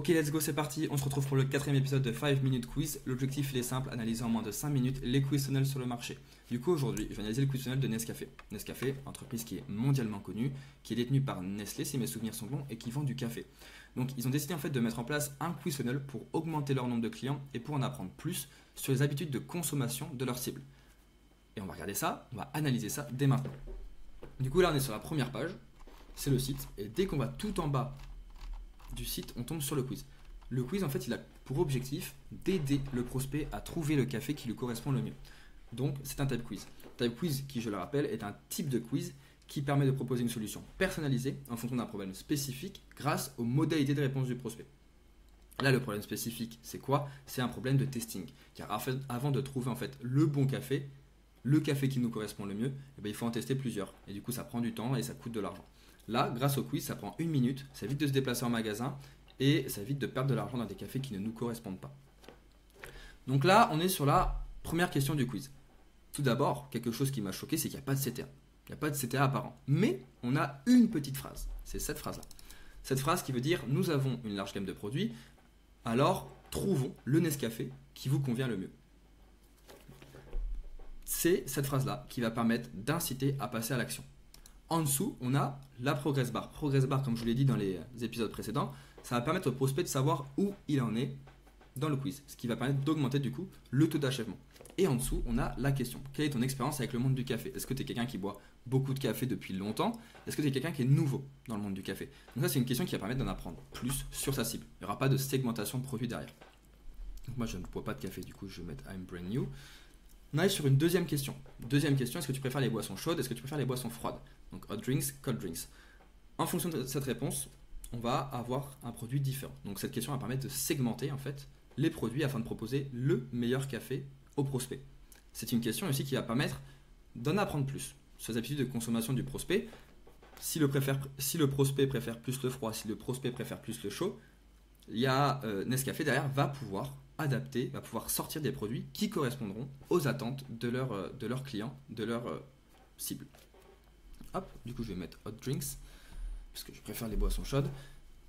Ok, let's go, c'est parti. On se retrouve pour le 4e épisode de 5 Minute Quiz. L'objectif, il est simple, analyser en moins de 5 minutes les quiz sur le marché. Du coup, aujourd'hui, je vais analyser le quiz de Nescafé. Nescafé, entreprise qui est mondialement connue, qui est détenue par Nestlé, si mes souvenirs sont bons, et qui vend du café. Donc, ils ont décidé en fait de mettre en place un quiz pour augmenter leur nombre de clients et pour en apprendre plus sur les habitudes de consommation de leur cible. Et on va regarder ça, on va analyser ça dès maintenant. Du coup, là, on est sur la première page, c'est le site, et dès qu'on va tout en bas du site, on tombe sur le quiz. Le quiz, en fait, il a pour objectif d'aider le prospect à trouver le café qui lui correspond le mieux. Donc, c'est un type quiz. Type quiz qui, je le rappelle, est un type de quiz qui permet de proposer une solution personnalisée en fonction d'un problème spécifique grâce aux modalités de réponse du prospect. Là, le problème spécifique, c'est quoi? C'est un problème de testing. Car avant de trouver en fait le bon café, le café qui nous correspond le mieux, il faut en tester plusieurs. Et du coup, ça prend du temps et ça coûte de l'argent. Là, grâce au quiz, ça prend 1 minute, ça évite de se déplacer en magasin et ça évite de perdre de l'argent dans des cafés qui ne nous correspondent pas. Donc là, on est sur la première question du quiz. Tout d'abord, quelque chose qui m'a choqué, c'est qu'il n'y a pas de CTA. Il n'y a pas de CTA apparent. Mais on a une petite phrase. C'est cette phrase-là. Cette phrase qui veut dire « Nous avons une large gamme de produits, alors trouvons le Nescafé qui vous convient le mieux ». C'est cette phrase-là qui va permettre d'inciter à passer à l'action. En dessous, on a la Progress Bar. Progress Bar, comme je vous l'ai dit dans les épisodes précédents, ça va permettre au prospect de savoir où il en est dans le quiz, ce qui va permettre d'augmenter du coup le taux d'achèvement. Et en dessous, on a la question. Quelle est ton expérience avec le monde du café? Est-ce que tu es quelqu'un qui boit beaucoup de café depuis longtemps? Est-ce que tu es quelqu'un qui est nouveau dans le monde du café? Donc ça, c'est une question qui va permettre d'en apprendre plus sur sa cible. Il n'y aura pas de segmentation de produits derrière. Donc moi, je ne bois pas de café, du coup, je vais mettre I'm brand new. On arrive sur une deuxième question. Deuxième question, est-ce que tu préfères les boissons chaudes? Est-ce que tu préfères les boissons froides? Donc hot drinks, cold drinks. En fonction de cette réponse, on va avoir un produit différent. Donc cette question va permettre de segmenter en fait les produits afin de proposer le meilleur café au prospect. C'est une question aussi qui va permettre d'en apprendre plus sur les habitudes de consommation du prospect. Si le prospect préfère plus le froid, si le prospect préfère plus le chaud, il y a Nescafé derrière va pouvoir adapter, va pouvoir sortir des produits qui correspondront aux attentes de leurs clients, de leur cible. Hop, du coup je vais mettre hot drinks parce que je préfère les boissons chaudes.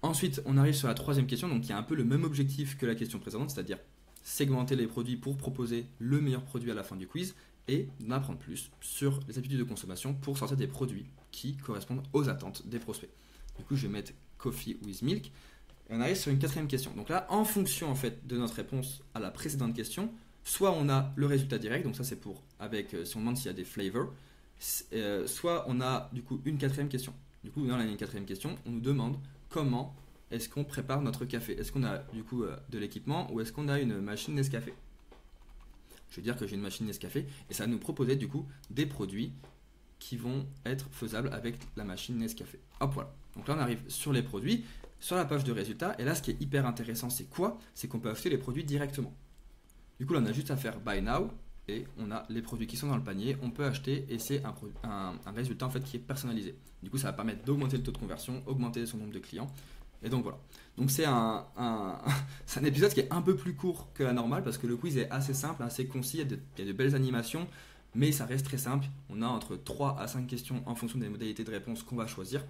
Ensuite, on arrive sur la troisième question, donc il y a un peu le même objectif que la question précédente, c'est-à-dire segmenter les produits pour proposer le meilleur produit à la fin du quiz et d'apprendre plus sur les habitudes de consommation pour sortir des produits qui correspondent aux attentes des prospects. Du coup, je vais mettre coffee with milk. Et on arrive sur une quatrième question. Donc là, en fonction en fait de notre réponse à la précédente question, soit on a le résultat direct, donc ça c'est pour si on demande s'il y a des flavors, soit on a du coup une quatrième question. Du coup, dans la quatrième question, on nous demande comment est-ce qu'on prépare notre café. Est-ce qu'on a du coup de l'équipement ou est-ce qu'on a une machine Nescafé? Je vais dire que j'ai une machine Nescafé et ça va nous proposer du coup des produits qui vont être faisables avec la machine Nescafé. Hop, voilà. Donc là, on arrive sur les produits, sur la page de résultats. Et là, ce qui est hyper intéressant, c'est quoi? C'est qu'on peut acheter les produits directement. Du coup, là, on a juste à faire Buy Now et on a les produits qui sont dans le panier. On peut acheter et c'est un résultat en fait qui est personnalisé. Du coup, ça va permettre d'augmenter le taux de conversion, augmenter son nombre de clients. Et donc voilà. Donc c'est c'est un épisode qui est un peu plus court que la normale parce que le quiz est assez simple, assez concis, il y a de belles animations, mais ça reste très simple. On a entre 3 à 5 questions en fonction des modalités de réponse qu'on va choisir.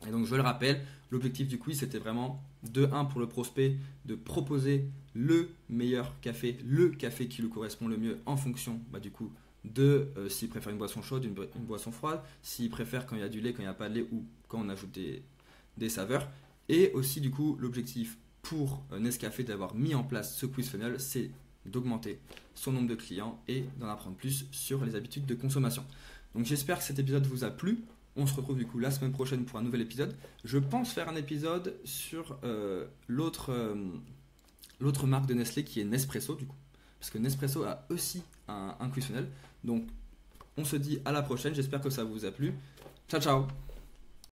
Et donc je le rappelle, l'objectif du quiz c'était vraiment de 1 pour le prospect de proposer le meilleur café, le café qui lui correspond le mieux en fonction du coup de s'il préfère une boisson chaude, une boisson froide, s'il préfère quand il y a du lait, quand il n'y a pas de lait ou quand on ajoute des saveurs. Et aussi du coup l'objectif pour Nescafé d'avoir mis en place ce quiz funnel, c'est d'augmenter son nombre de clients et d'en apprendre plus sur les habitudes de consommation. Donc j'espère que cet épisode vous a plu. On se retrouve du coup la semaine prochaine pour un nouvel épisode. Je pense faire un épisode sur l'autre marque de Nestlé qui est Nespresso du coup. Parce que Nespresso a aussi un quiz funnel. Donc on se dit à la prochaine, j'espère que ça vous a plu. Ciao ciao.